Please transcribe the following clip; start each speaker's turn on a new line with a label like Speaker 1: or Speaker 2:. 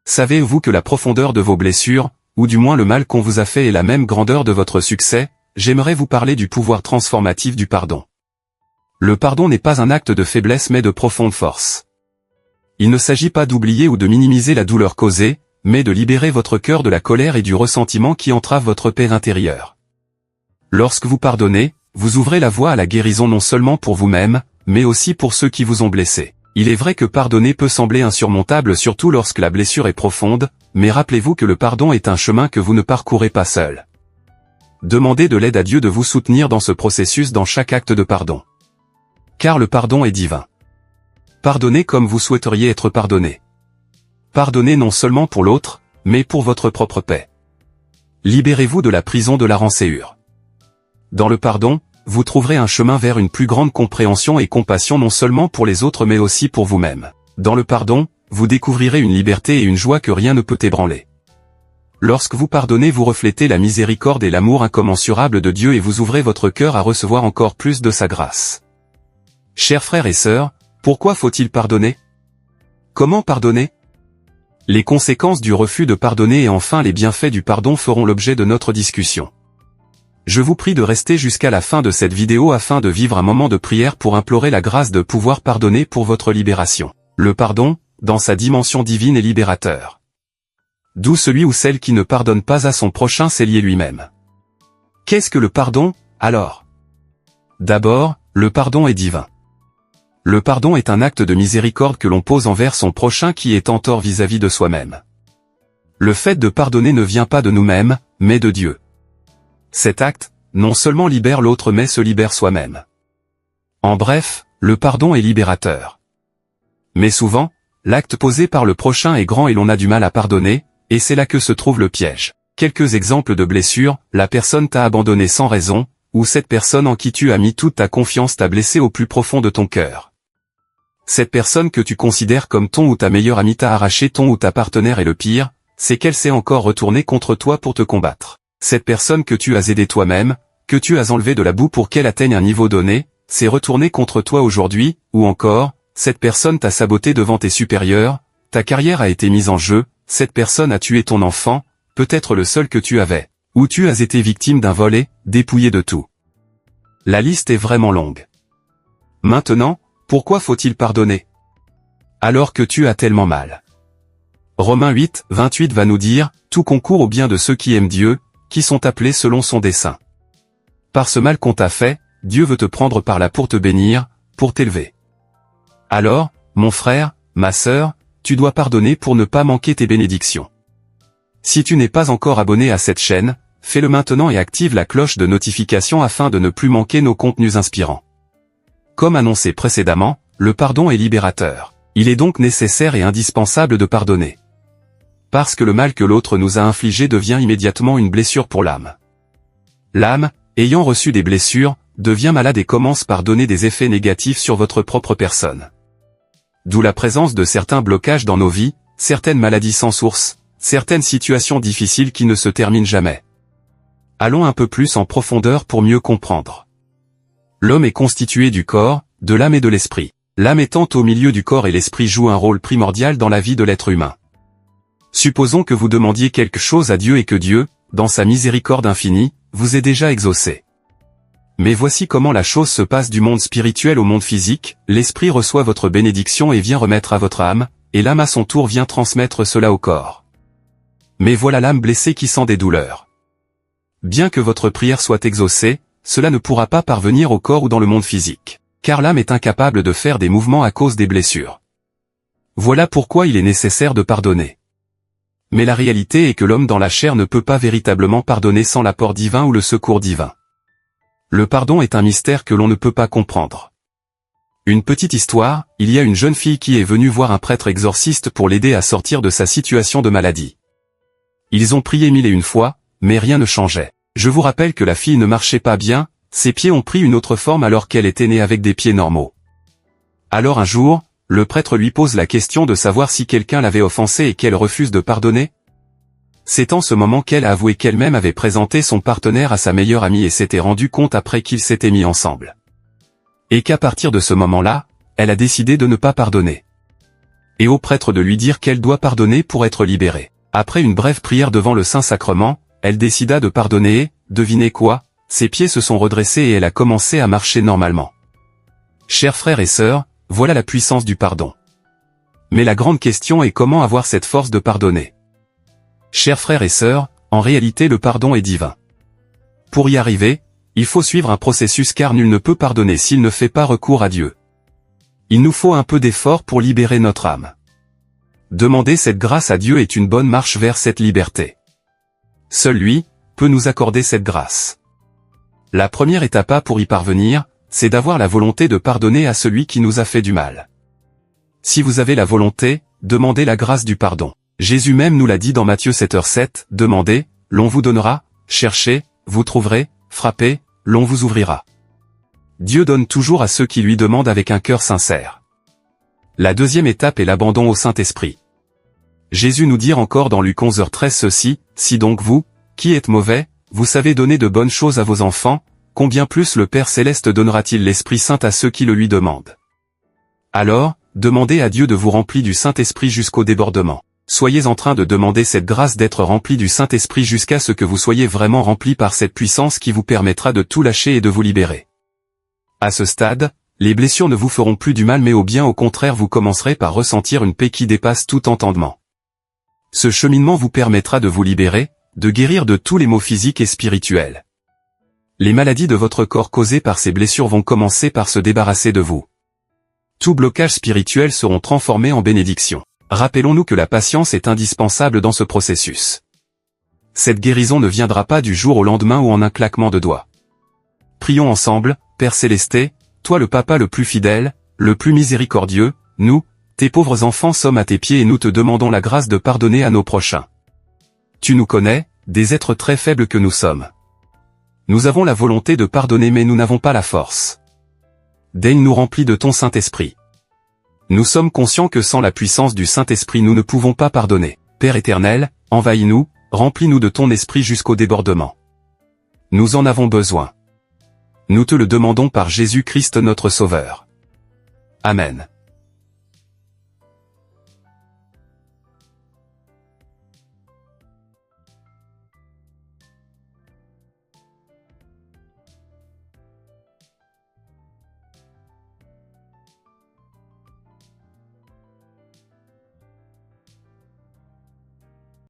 Speaker 1: Savez-vous que la profondeur de vos blessures, ou du moins le mal qu'on vous a fait est la même grandeur de votre succès? J'aimerais vous parler du pouvoir transformatif du pardon. Le pardon n'est pas un acte de faiblesse mais de profonde force. Il ne s'agit pas d'oublier ou de minimiser la douleur causée, mais de libérer votre cœur de la colère et du ressentiment qui entravent votre paix intérieure. Lorsque vous pardonnez, vous ouvrez la voie à la guérison non seulement pour vous-même, mais aussi pour ceux qui vous ont blessé. Il est vrai que pardonner peut sembler insurmontable surtout lorsque la blessure est profonde, mais rappelez-vous que le pardon est un chemin que vous ne parcourez pas seul. Demandez de l'aide à Dieu de vous soutenir dans ce processus dans chaque acte de pardon. Car le pardon est divin. Pardonnez comme vous souhaiteriez être pardonné. Pardonnez non seulement pour l'autre, mais pour votre propre paix. Libérez-vous de la prison de la rancœur. Dans le pardon, vous trouverez un chemin vers une plus grande compréhension et compassion non seulement pour les autres mais aussi pour vous-même. Dans le pardon, vous découvrirez une liberté et une joie que rien ne peut ébranler. Lorsque vous pardonnez, vous reflétez la miséricorde et l'amour incommensurable de Dieu et vous ouvrez votre cœur à recevoir encore plus de sa grâce. Chers frères et sœurs, pourquoi faut-il pardonner? Comment pardonner? Les conséquences du refus de pardonner et enfin les bienfaits du pardon feront l'objet de notre discussion. Je vous prie de rester jusqu'à la fin de cette vidéo afin de vivre un moment de prière pour implorer la grâce de pouvoir pardonner pour votre libération. Le pardon, dans sa dimension divine est libérateur. D'où celui ou celle qui ne pardonne pas à son prochain s'est lié lui-même. Qu'est-ce que le pardon, alors? D'abord, le pardon est divin. Le pardon est un acte de miséricorde que l'on pose envers son prochain qui est en tort vis-à-vis de soi-même. Le fait de pardonner ne vient pas de nous-mêmes, mais de Dieu. Cet acte, non seulement libère l'autre mais se libère soi-même. En bref, le pardon est libérateur. Mais souvent, l'acte posé par le prochain est grand et l'on a du mal à pardonner, et c'est là que se trouve le piège. Quelques exemples de blessures: la personne t'a abandonné sans raison, ou cette personne en qui tu as mis toute ta confiance t'a blessé au plus profond de ton cœur. Cette personne que tu considères comme ton ou ta meilleure amie t'a arraché ton ou ta partenaire et le pire, c'est qu'elle s'est encore retournée contre toi pour te combattre. Cette personne que tu as aidée toi-même, que tu as enlevé de la boue pour qu'elle atteigne un niveau donné, s'est retournée contre toi aujourd'hui, ou encore, cette personne t'a saboté devant tes supérieurs, ta carrière a été mise en jeu, cette personne a tué ton enfant, peut-être le seul que tu avais, ou tu as été victime d'un vol, dépouillé de tout. La liste est vraiment longue. Maintenant, pourquoi faut-il pardonner? Alors que tu as tellement mal. Romains 8, 28 va nous dire, tout concourt au bien de ceux qui aiment Dieu, qui sont appelés selon son dessein. Par ce mal qu'on t'a fait, Dieu veut te prendre par là pour te bénir, pour t'élever. Alors, mon frère, ma sœur, tu dois pardonner pour ne pas manquer tes bénédictions. Si tu n'es pas encore abonné à cette chaîne, fais-le maintenant et active la cloche de notification afin de ne plus manquer nos contenus inspirants. Comme annoncé précédemment, le pardon est libérateur. Il est donc nécessaire et indispensable de pardonner. Parce que le mal que l'autre nous a infligé devient immédiatement une blessure pour l'âme. L'âme, ayant reçu des blessures, devient malade et commence par donner des effets négatifs sur votre propre personne. D'où la présence de certains blocages dans nos vies, certaines maladies sans source, certaines situations difficiles qui ne se terminent jamais. Allons un peu plus en profondeur pour mieux comprendre. L'homme est constitué du corps, de l'âme et de l'esprit. L'âme étant au milieu du corps et l'esprit joue un rôle primordial dans la vie de l'être humain. Supposons que vous demandiez quelque chose à Dieu et que Dieu, dans sa miséricorde infinie, vous ait déjà exaucé. Mais voici comment la chose se passe du monde spirituel au monde physique, l'esprit reçoit votre bénédiction et vient remettre à votre âme, et l'âme à son tour vient transmettre cela au corps. Mais voilà l'âme blessée qui sent des douleurs. Bien que votre prière soit exaucée, cela ne pourra pas parvenir au corps ou dans le monde physique, car l'âme est incapable de faire des mouvements à cause des blessures. Voilà pourquoi il est nécessaire de pardonner. Mais la réalité est que l'homme dans la chair ne peut pas véritablement pardonner sans l'apport divin ou le secours divin. Le pardon est un mystère que l'on ne peut pas comprendre. Une petite histoire, il y a une jeune fille qui est venue voir un prêtre exorciste pour l'aider à sortir de sa situation de maladie. Ils ont prié 1001 fois, mais rien ne changeait. Je vous rappelle que la fille ne marchait pas bien, ses pieds ont pris une autre forme alors qu'elle était née avec des pieds normaux. Alors un jour, le prêtre lui pose la question de savoir si quelqu'un l'avait offensée et qu'elle refuse de pardonner. C'est en ce moment qu'elle a avoué qu'elle-même avait présenté son partenaire à sa meilleure amie et s'était rendue compte après qu'ils s'étaient mis ensemble. Et qu'à partir de ce moment-là, elle a décidé de ne pas pardonner. et au prêtre de lui dire qu'elle doit pardonner pour être libérée. Après une brève prière devant le Saint-Sacrement, elle décida de pardonner et, devinez quoi, ses pieds se sont redressés et elle a commencé à marcher normalement. Chers frères et sœurs, voilà la puissance du pardon. Mais la grande question est comment avoir cette force de pardonner. Chers frères et sœurs, en réalité le pardon est divin. Pour y arriver, il faut suivre un processus car nul ne peut pardonner s'il ne fait pas recours à Dieu. Il nous faut un peu d'effort pour libérer notre âme. Demander cette grâce à Dieu est une bonne marche vers cette liberté. Seul lui peut nous accorder cette grâce. La première étape pour y parvenir, c'est d'avoir la volonté de pardonner à celui qui nous a fait du mal. Si vous avez la volonté, demandez la grâce du pardon. Jésus même nous l'a dit dans Matthieu 7h7, demandez, l'on vous donnera, cherchez, vous trouverez, frappez, l'on vous ouvrira. Dieu donne toujours à ceux qui lui demandent avec un cœur sincère. La deuxième étape est l'abandon au Saint-Esprit. Jésus nous dit encore dans Luc 11h13 ceci, si donc vous, qui êtes mauvais, vous savez donner de bonnes choses à vos enfants, combien plus le Père Céleste donnera-t-il l'Esprit Saint à ceux qui le lui demandent. Alors, demandez à Dieu de vous remplir du Saint-Esprit jusqu'au débordement. Soyez en train de demander cette grâce d'être rempli du Saint-Esprit jusqu'à ce que vous soyez vraiment rempli par cette puissance qui vous permettra de tout lâcher et de vous libérer. À ce stade, les blessures ne vous feront plus du mal mais au bien au contraire vous commencerez par ressentir une paix qui dépasse tout entendement. Ce cheminement vous permettra de vous libérer, de guérir de tous les maux physiques et spirituels. Les maladies de votre corps causées par ces blessures vont commencer par se débarrasser de vous. Tous blocages spirituels seront transformés en bénédictions. Rappelons-nous que la patience est indispensable dans ce processus. Cette guérison ne viendra pas du jour au lendemain ou en un claquement de doigts. Prions ensemble, Père Céleste, toi le Papa le plus fidèle, le plus miséricordieux, nous, tes pauvres enfants sommes à tes pieds et nous te demandons la grâce de pardonner à nos prochains. Tu nous connais, des êtres très faibles que nous sommes. Nous avons la volonté de pardonner mais nous n'avons pas la force. Daigne nous remplir de ton Saint-Esprit. Nous sommes conscients que sans la puissance du Saint-Esprit nous ne pouvons pas pardonner. Père éternel, envahis-nous, remplis-nous de ton esprit jusqu'au débordement. Nous en avons besoin. Nous te le demandons par Jésus-Christ notre Sauveur. Amen.